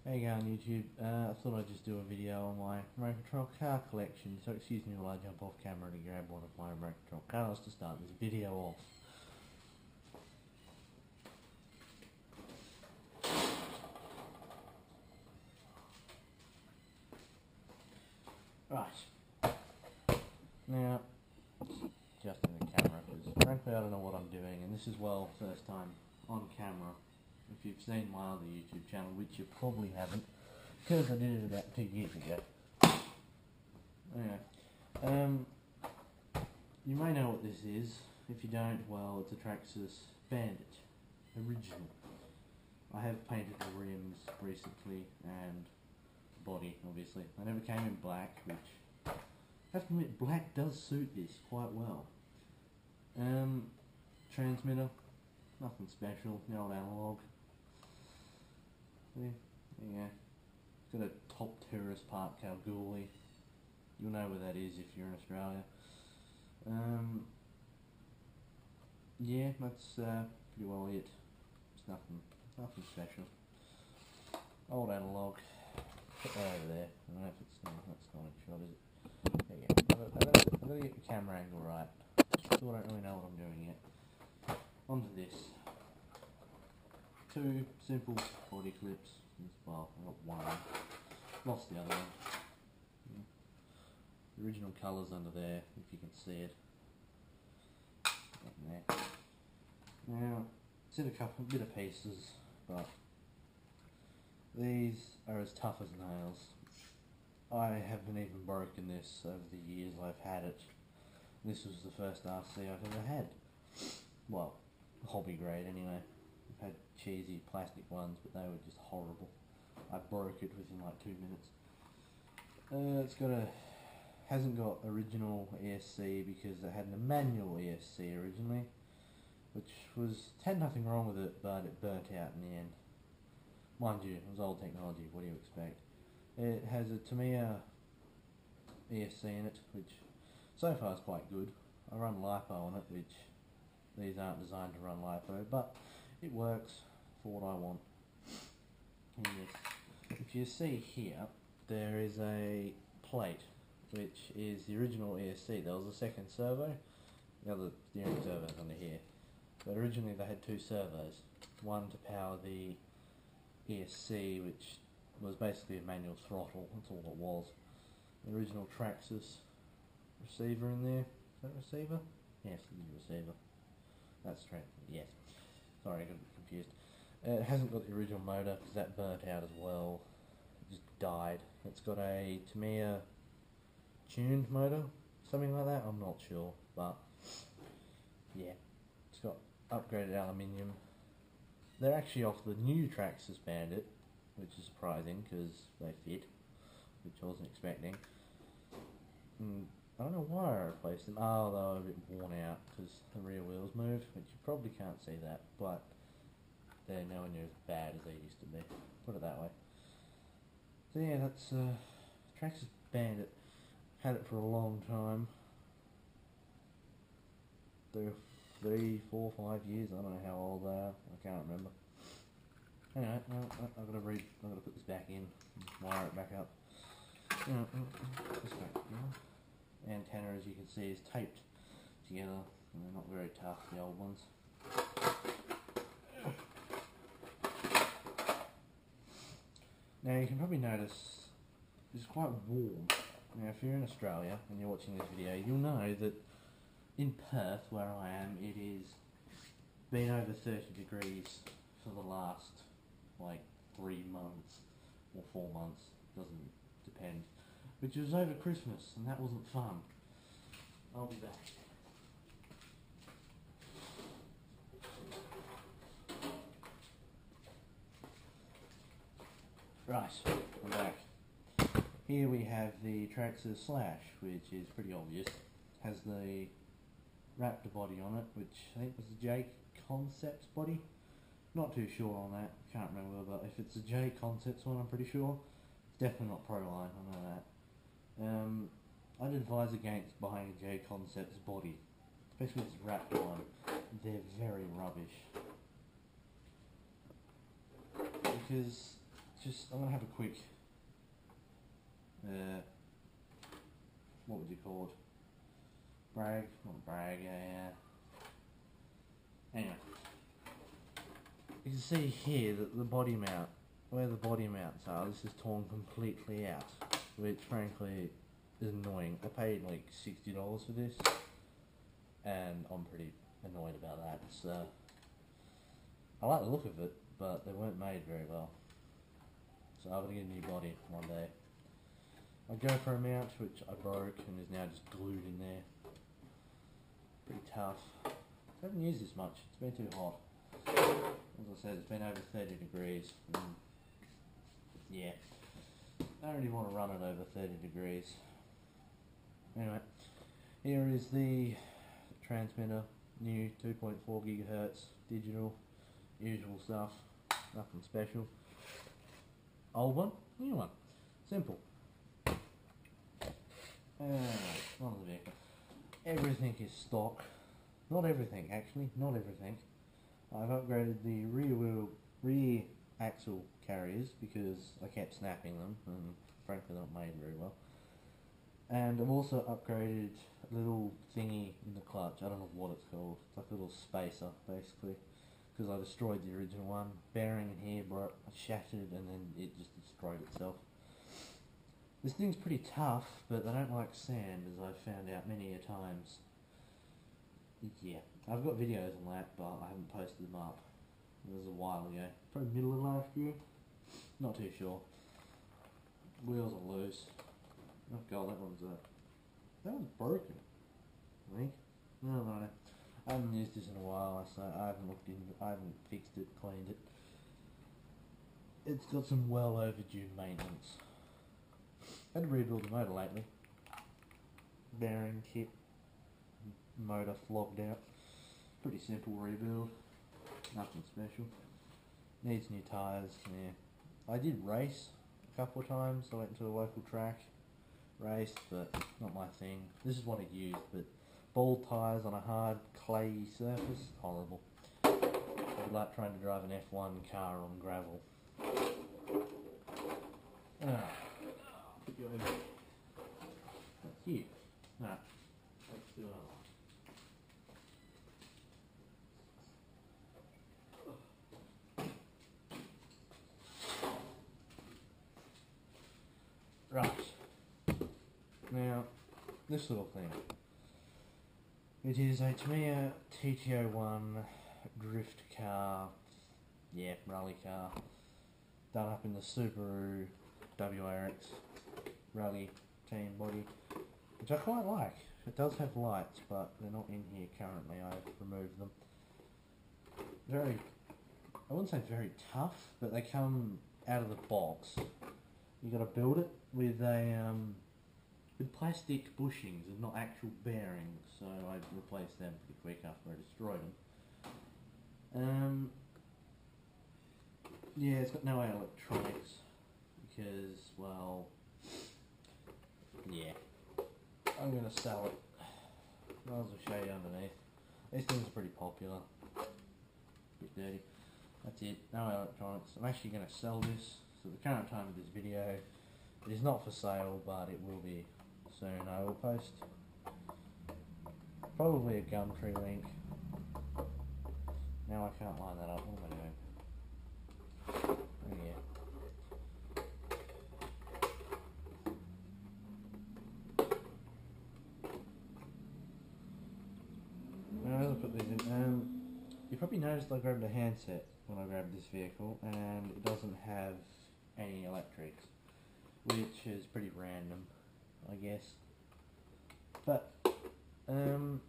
Hey going YouTube, I thought I'd just do a video on my remote control car collection, so excuse me while I jump off camera to grab one of my remote control cars to start this video off. Right, now, adjusting the camera because frankly I don't know what I'm doing, and this is first time on camera. If you've seen my other YouTube channel, which you probably haven't, because I did it about 2 years ago. Anyway, you may know what this is. If you don't, well, it's a Traxxas Bandit, original. I have painted the rims recently and the body, obviously. I never came in black, which I have to admit, black does suit this quite well. Transmitter, nothing special, the old analog. Yeah, there you go. It's got a top terrace part Kalgoorlie. You'll know where that is if you're in Australia. Yeah, that's pretty well it. It's nothing special. Old analog. Put that over there. I don't know if it's that's not a shot, is it? There you go. I've got to get the camera angle right. Still don't really know what I'm doing yet. Onto this. 2 simple body clips. Well, I got one. Lost the other one. Yeah. The original colours under there, if you can see it. There. Now, it's in a bit of pieces, but these are as tough as nails. I haven't even broken this over the years I've had it. This was the first RC I've ever had. Well, hobby grade anyway. I've had cheesy plastic ones, but they were just horrible. I broke it within like 2 minutes. Hasn't got original ESC because it had a manual ESC originally, which had nothing wrong with it, but it burnt out in the end. Mind you, it was old technology, what do you expect? It has a Tamiya ESC in it, which so far is quite good. I run LiPo on it, which these aren't designed to run LiPo, but it works for what I want. And yes, if you see here, there is a plate, which is the original ESC. There was a second servo, the other steering servo is under here. But originally they had 2 servos, one to power the ESC, which was basically a manual throttle, that's all it was. The original Traxxas receiver in there. Is that a receiver? Yes, it is a receiver. That's Traxxas, yes. Sorry, I got a bit confused. It hasn't got the original motor because that burnt out as well. It just died. It's got a Tamiya tuned motor, something like that, I'm not sure, but yeah. It's got upgraded aluminium. They're actually off the new Traxxas Bandit, which is surprising because they fit, which I wasn't expecting. I don't know why I replaced them. Oh, they were a bit worn out because the rear wheels moved, which you probably can't see that, but they're nowhere near as bad as they used to be. Put it that way. So yeah, that's Traxxas Bandit. Had it for a long time. 3, 4, 5 years. I don't know how old they are. I can't remember. Anyway, I've got to put this back in and wire it back up. This back here. Antenna, as you can see, is taped together, and they're not very tough, the old ones. Now you can probably notice it's quite warm. Now if you're in Australia and you're watching this video, you'll know that in Perth, where I am, it is been over 30 degrees for the last like 3 months or 4 months, doesn't depend. Which was over Christmas, and that wasn't fun. I'll be back. Right, I'm back. Here we have the Traxxas Slash, which is pretty obvious. Has the Raptor body on it, which I think was the J Concepts body. Not too sure on that, can't remember, but if it's a J Concepts one, I'm pretty sure. It's definitely not Proline, I know that. I'd advise against buying a J Concepts body, especially this Raptor one. They're very rubbish. Because just, I'm going to have a quick, what would you call it? Not brag, anyway. You can see here that the body mount, where the body mounts are, this is torn completely out, which frankly is annoying. I paid like $60 for this, and I'm pretty annoyed about that. So, I like the look of it, but they weren't made very well. So I'm going to get a new body one day. I go for a mount which I broke and is now just glued in there. Pretty tough. I haven't used this much, it's been too hot. As I said, it's been over 30 degrees. Yeah, I don't really want to run it over 30 degrees. Anyway, here is the transmitter, new 2.4 gigahertz digital, usual stuff, nothing special. Old one, new one, simple. On the vehicle. Everything is stock. Not everything, actually, not everything. I've upgraded the rear axle carriers because I kept snapping them and frankly they're not made very well. And I've also upgraded a little thingy in the clutch, I don't know what it's called, it's like a little spacer basically, because I destroyed the original one. Bearing in here broke, shattered, and then it just destroyed itself. This thing's pretty tough, but they don't like sand, as I've found out many a times. Yeah, I've got videos on that, but I haven't posted them up. It was a while ago, probably middle of last year, not too sure. Wheels are loose. Oh god, that one's broken, I think. No, I haven't used this in a while, so I haven't fixed it, cleaned it. It's got some well overdue maintenance. Had to rebuild the motor lately. Bearing kit, motor flogged out. Pretty simple rebuild, nothing special. Needs new tyres, yeah. I did race a couple of times. I went to a local track, raced, but not my thing. This is what I used, but bald tyres on a hard clayey surface, horrible. I'd like trying to drive an F1 car on gravel. Put you over. That's you. No. Let's do another one. Right. Now, this little thing. It is a Tamiya TT01 drift car, yeah, rally car, done up in the Subaru WRX rally team body, which I quite like. It does have lights, but they're not in here currently. I've removed them. Very, I wouldn't say very tough, but they come out of the box. You got to build it with with plastic bushings and not actual bearings. So I replaced them pretty quick after I destroyed them. Yeah, it's got no electronics because, well, yeah. I'm going to sell it. Might as well show you underneath. These things are pretty popular. Bit dirty. That's it. No electronics. I'm actually going to sell this. So the current time of this video, it is not for sale, but it will be soon. I will post probably a Gumtree link. Now I can't line that up. What am I doing? Oh yeah. Now, as I put these in, you probably noticed I grabbed a handset when I grabbed this vehicle, and it doesn't have any electrics, which is pretty random, I guess. But, is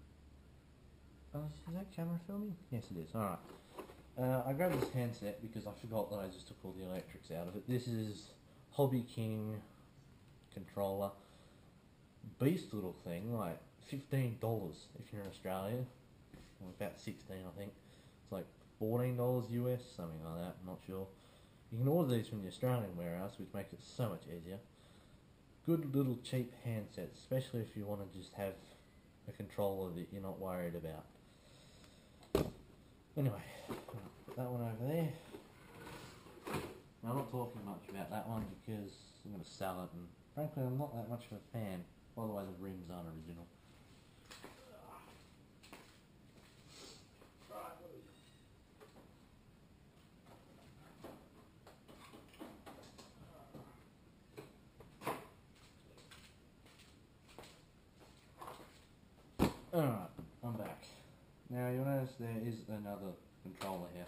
that camera filming? Yes it is, alright. I grabbed this handset because I forgot that I just took all the electrics out of it. This is Hobby King controller. Beast little thing, like $15 if you're in Australia. Or about 16 I think. It's like $14 US, something like that, I'm not sure. You can order these from the Australian warehouse, which makes it so much easier. Good little cheap handsets, especially if you want to just have a controller that you're not worried about. Anyway, put that one over there. Now, I'm not talking much about that one because I'm going to sell it, and frankly I'm not that much of a fan. By the way, the rims aren't original. Alright, I'm back. Now you'll notice there is another controller here.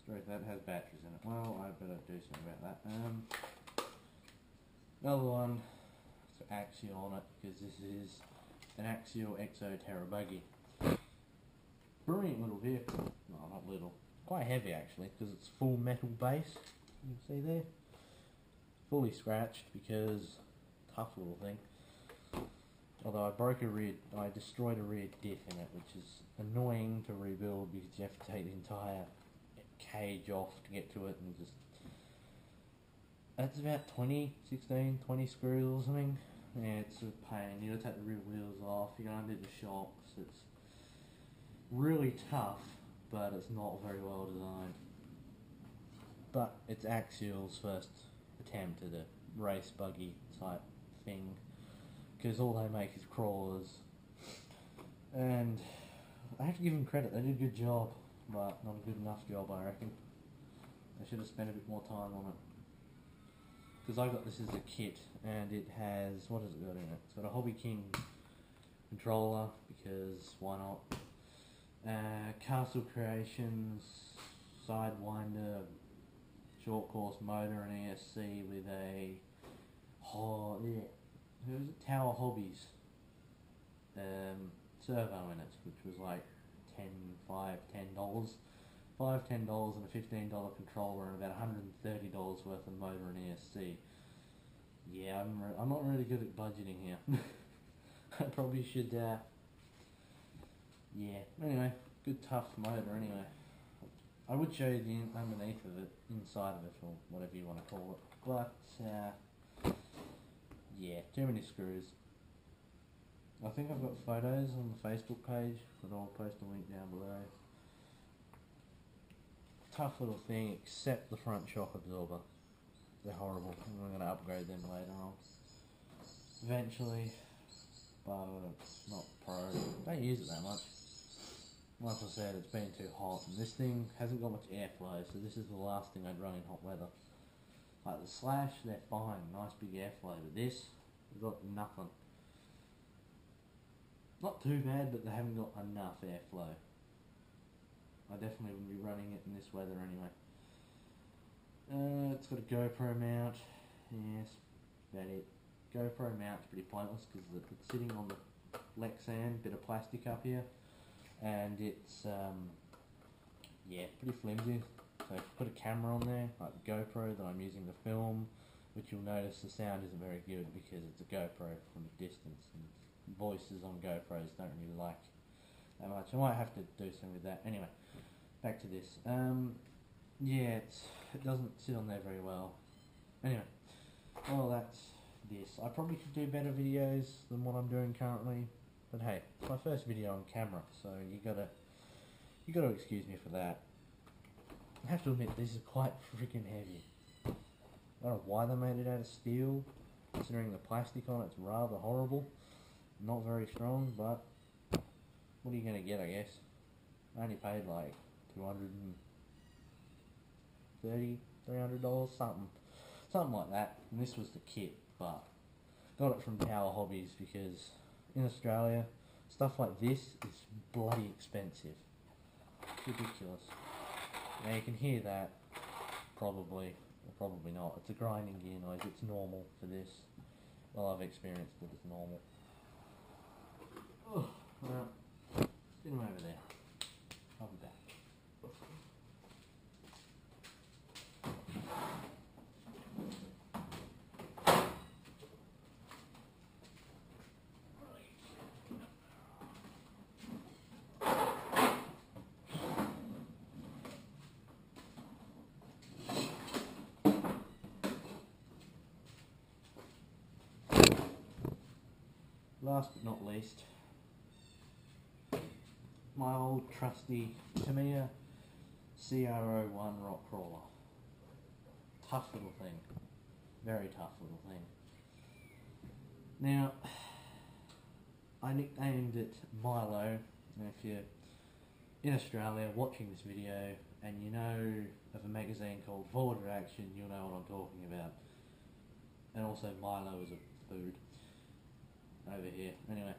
Straight, that has batteries in it. Well, I better do something about that. Another one, it's Axial on it, because this is an Axial XO Terra Buggy. Brilliant little vehicle. No, not little. Quite heavy actually, because it's full metal base. You can see there. Fully scratched because tough little thing. Although I destroyed a rear diff in it, which is annoying to rebuild because you have to take the entire cage off to get to it, and just that's about 20 screws or something. Yeah, it's a pain. You gotta take the rear wheels off, you gotta undo the shocks. It's really tough, but it's not very well designed. But it's Axial's first attempt at a race buggy type thing, because all they make is crawlers, and I have to give them credit, they did a good job, but not a good enough job, I reckon. They should have spent a bit more time on it, because I got this as a kit, and it has, what has it got in it? It's got a Hobby King controller, because why not? Castle Creations, Sidewinder, short course motor, and ESC with a, Tower Hobbies servo in it, which was like $10 and a $15 controller, and about $130 worth of motor and ESC. Yeah, I'm not really good at budgeting here. I probably should, yeah, anyway, good tough motor anyway. I would show you the underneath of it, inside of it, or whatever you want to call it, but, yeah, too many screws. I think I've got photos on the Facebook page, but I'll post a link down below. Tough little thing, except the front shock absorber. They're horrible. I'm going to upgrade them later on. Eventually, but it's not priority. Don't use it that much. Like I said, it's been too hot, and this thing hasn't got much airflow, so this is the last thing I'd run in hot weather. Like the Slash, they're fine, nice big airflow, but this, they've got nothing. Not too bad, but they haven't got enough airflow. I definitely wouldn't be running it in this weather anyway. It's got a GoPro mount, yes, about it. GoPro mount's pretty pointless because it's sitting on the Lexan, bit of plastic up here, and it's, yeah, pretty flimsy. So if you put a camera on there, like the GoPro that I'm using to film, which you'll notice the sound isn't very good because it's a GoPro from a distance, and voices on GoPros don't really like that much. I might have to do something with that. Anyway, back to this. Yeah, it doesn't sit on there very well. Anyway, well, that's this. I probably could do better videos than what I'm doing currently, but hey, it's my first video on camera, so you gotta excuse me for that. I have to admit, this is quite freaking heavy. I don't know why they made it out of steel, considering the plastic on it's rather horrible. Not very strong, but what are you gonna get, I guess? I only paid like $230, $300, something like that, and this was the kit, but got it from Tower Hobbies because in Australia, stuff like this is bloody expensive. It's ridiculous. Now you can hear that, probably, or probably not. It's a grinding gear noise, it's normal for this. Well, I've experienced it as normal. Oh, well, get him over there. I'll be back. Last but not least, my old trusty Tamiya CR01 rock crawler. tough little thing. Very tough little thing. Now, I nicknamed it Milo. And if you're in Australia watching this video and you know of a magazine called Forward Reaction, you'll know what I'm talking about. And also Milo is a food over here. Anyway.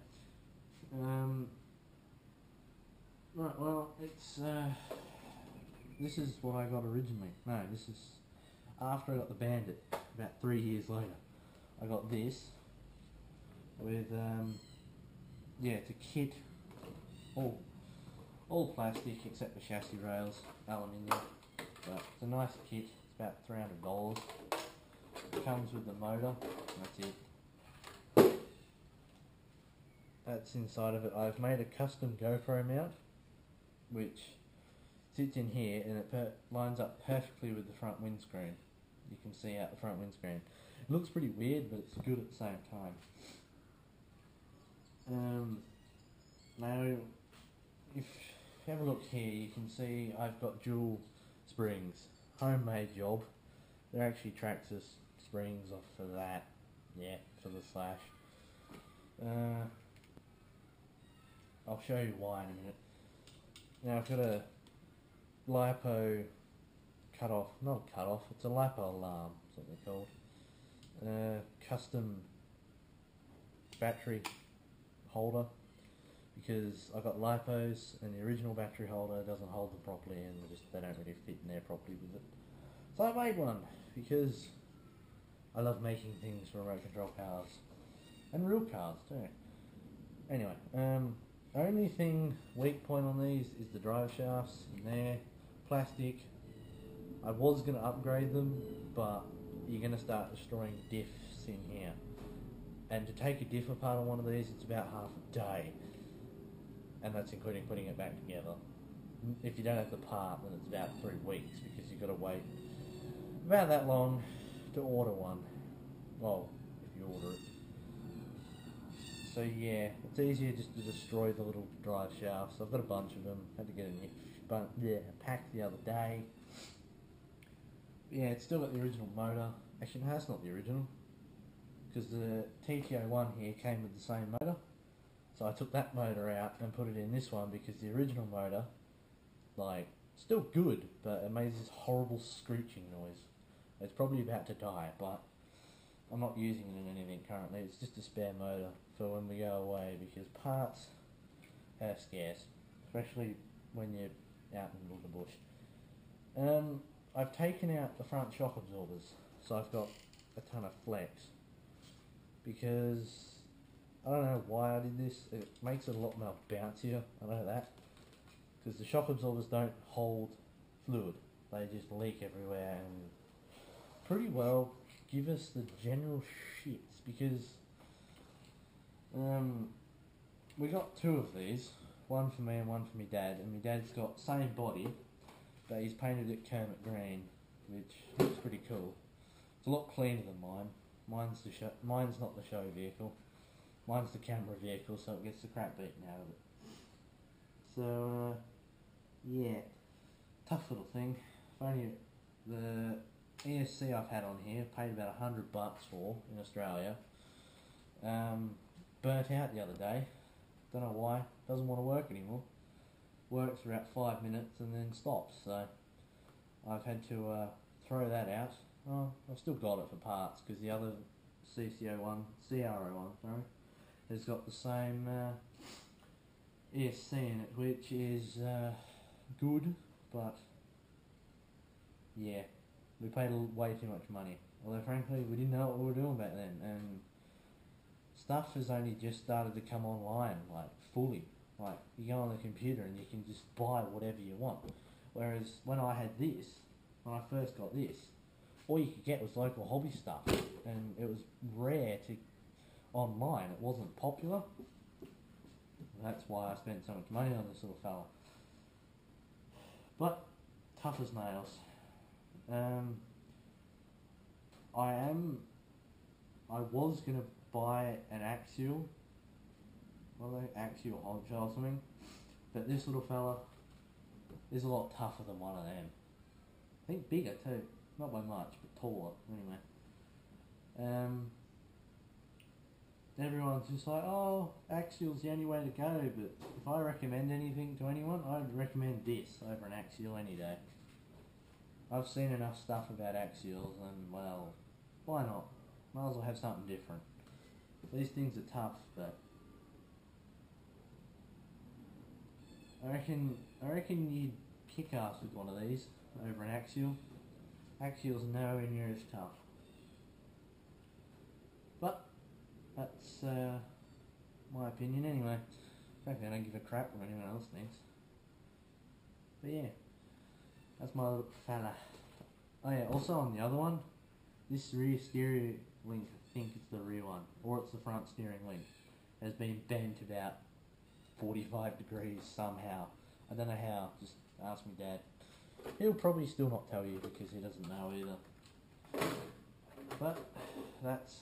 Right, well, it's, this is what I got originally. No, this is after I got the Bandit, about 3 years later. I got this with, yeah, it's a kit, all plastic except the chassis rails, aluminium. But it's a nice kit, it's about $300. It comes with the motor, that's it. That's inside of it. I've made a custom GoPro mount, which sits in here and it lines up perfectly with the front windscreen. You can see out the front windscreen. It looks pretty weird, but it's good at the same time. Now, if you have a look here, you can see I've got dual springs. Homemade job. They're actually Traxxas springs off for that. Yeah, for the Slash. I'll show you why in a minute. Now I've got a LiPo cut-off, not a cut-off, it's a LiPo alarm, that's what they're called. Custom battery holder, because I've got LiPos and the original battery holder doesn't hold them properly and they don't really fit in there properly with it. So I made one, because I love making things for remote control cars. And real cars too. Anyway, only thing weak point on these is the drive shafts in there, plastic. I was going to upgrade them, but you're going to start destroying diffs in here. And to take a diff apart on one of these, it's about half a day. And that's including putting it back together. If you don't have the part, then it's about 3 weeks, because you've got to wait about that long to order one. Well, if you order it. So yeah, it's easier just to destroy the little drive shafts. I've got a bunch of them. Had to get a new pack the other day. Yeah, it's still got the original motor. Actually, no, it's not the original, because the TT01 here came with the same motor. So I took that motor out and put it in this one, because the original motor, like, still good, but it made this horrible screeching noise. It's probably about to die, but I'm not using it in anything currently. It's just a spare motor for when we go away, because parts are scarce, especially when you're out in the middle of the bush. I've taken out the front shock absorbers, so I've got a ton of flex, because I don't know why I did this. It makes it a lot more bouncier, I know that, because the shock absorbers don't hold fluid. They just leak everywhere and pretty well give us the general shits, because we got 2 of these, one for me and one for my dad, and my dad's got the same body, but he's painted it Kermit green, which looks pretty cool. It's a lot cleaner than mine. Mine's not the show vehicle, mine's the camera vehicle, so it gets the crap beaten out of it. So yeah, tough little thing. Only the ESC I've had on here, paid about $100 for in Australia. Burnt out the other day. Don't know why. Doesn't want to work anymore. Works for about 5 minutes and then stops. So I've had to throw that out. Oh, I've still got it for parts, because the other CC01, sorry, has got the same ESC in it, which is good, but yeah. We paid way too much money. Although frankly, we didn't know what we were doing back then, and stuff has only just started to come online, like fully. Like, you go on the computer and you can just buy whatever you want. Whereas when I had this, when I first got this, all you could get was local hobby stuff, and it was rare to online. It wasn't popular. That's why I spent so much money on this little fella. But tough as nails. I was going to buy an Axial, Axial Honcho or something, but this little fella is a lot tougher than one of them. I think bigger too. not by much, but taller, anyway. Everyone's just like, oh, Axial's the only way to go, but if I recommend anything to anyone, I'd recommend this over an Axial any day. I've seen enough stuff about Axials, and, well, why not? Might as well have something different. These things are tough, but I reckon you'd kick ass with one of these over an Axial. Axial's nowhere near as tough. But that's my opinion anyway. Frankly, I don't give a crap what anyone else thinks. But yeah, that's my little fella. Oh yeah, also on the other one, this rear steering link, I think it's the rear one, or it's the front steering link, has been bent about 45 degrees somehow. I don't know how, just ask me Dad. He'll probably still not tell you because he doesn't know either. But that's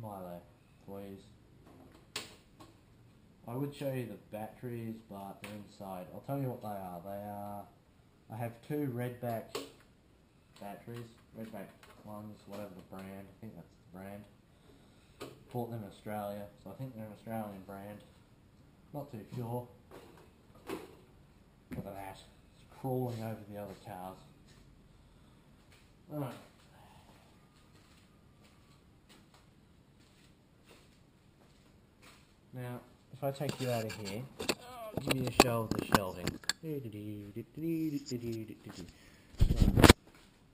Milo, please. I would show you the batteries, but they're inside. I'll tell you what they are. I have two Redback batteries, Redback ones, whatever the brand, I think that's the brand. Bought them in Australia, so I think they're an Australian brand. Not too sure. Look at that. It's crawling over the other cars. Alright. Now, if I take you out of here, I'll give you a show of the shelving. Here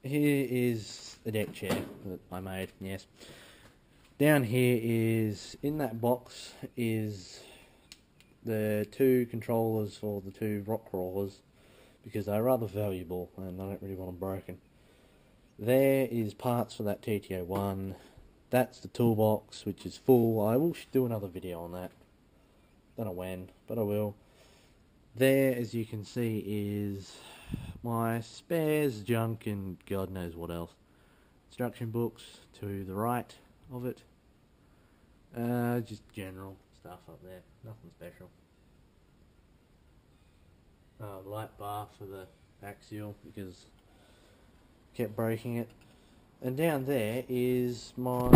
is the deck chair that I made, yes. Down here is, in that box, is the two controllers for the two rock crawlers, because they're rather valuable and I don't really want them broken. There is parts for that TT01. That's the toolbox, which is full. I will do another video on that. Don't know when, but I will. There, as you can see, is my spares, junk, and God knows what else. Instruction books to the right of it. Just general stuff up there. Nothing special. Light bar for the Axial because I kept breaking it. And down there is my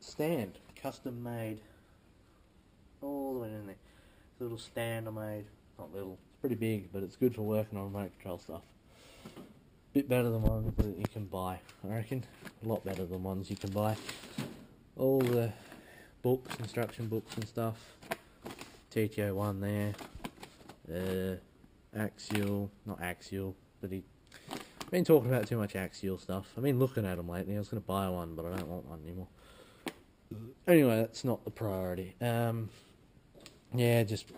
stand, custom made, all the way in there. It's a little stand I made, not little, it's pretty big, but it's good for working on remote control stuff. Bit better than ones that you can buy, I reckon. A lot better than ones you can buy. All the books, instruction books and stuff. TT01 there. Axial, not Axial, but I've been talking about too much Axial stuff. I've been looking at them lately. I was going to buy one, but I don't want one anymore. Anyway, that's not the priority. Yeah, just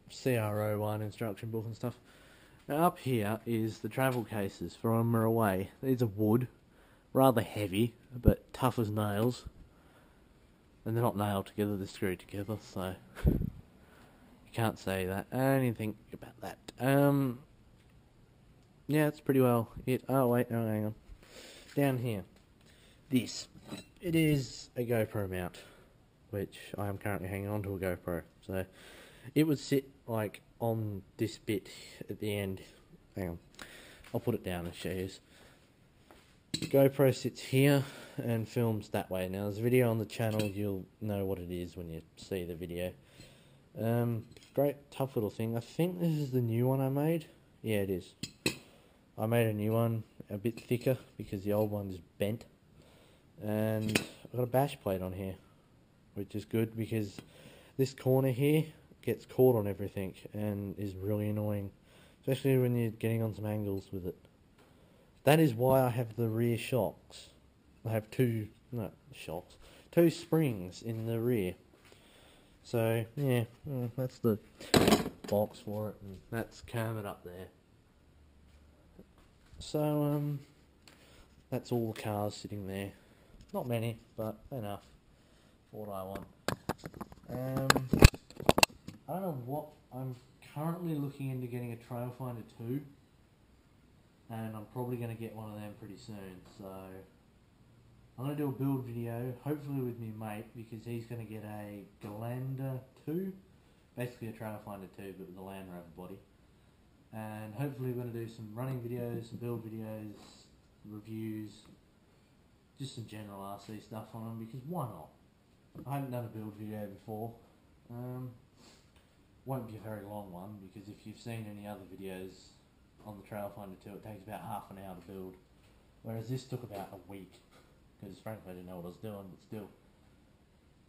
CR01 instruction book and stuff. Now up here is the travel cases for when we're away. These are wood, rather heavy, but tough as nails. And they're not nailed together, they're screwed together, so you can't say that. Anything about that. Yeah, it's pretty well it. Oh wait, no, hang on. Down here, this. It is a GoPro mount, which I am currently hanging on to a GoPro. So it would sit like on this bit at the end. Hang on, I'll put it down and show you. The GoPro sits here and films that way. Now there's a video on the channel, you'll know what it is when you see the video. Great tough little thing. I think this is the new one I made. Yeah, it is. I made a new one, a bit thicker, because the old one is bent. And I've got a bash plate on here, which is good, because this corner here gets caught on everything, and is really annoying. Especially when you're getting on some angles with it. That is why I have the rear shocks. I have two springs in the rear. So, yeah, that's the box for it, and that's Kermit up there. So, that's all the cars sitting there. Not many, but enough for what I want. I don't know what, I'm currently looking into getting a Trailfinder 2, and I'm probably going to get one of them pretty soon, so I'm going to do a build video, hopefully with my mate, because he's going to get a Galander 2, basically a Trailfinder 2, but with a Land Rover body. and hopefully we're going to do some running videos, some build videos, reviews, just some general RC stuff on them, because why not? I haven't done a build video before. Won't be a very long one, because if you've seen any other videos on the Trailfinder 2, it takes about half an hour to build, whereas this took about a week, because frankly I didn't know what I was doing, but still,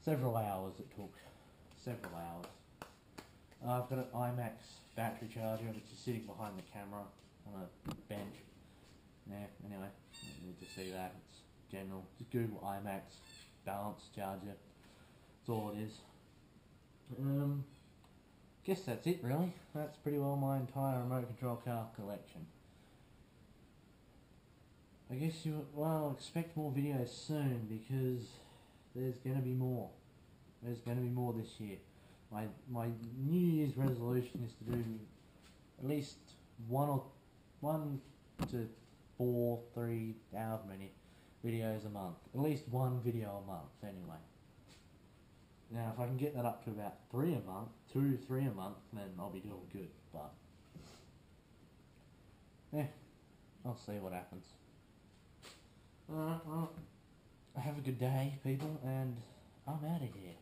several hours it took, several hours. I've got an IMAX battery charger, which is sitting behind the camera on a bench. Yeah, anyway, you need to see that, it's general, just Google IMAX balance charger, that's all it is. Guess that's it really. That's pretty well my entire remote control car collection. I guess expect more videos soon, because there's going to be more. There's going to be more this year. My New Year's resolution is to do at least one to four, three, however many videos a month. At least one video a month anyway. Now, if I can get that up to about 3 a month, 2 to 3 a month, then I'll be doing good, but I'll see what happens. Well, have a good day, people, and I'm out of here.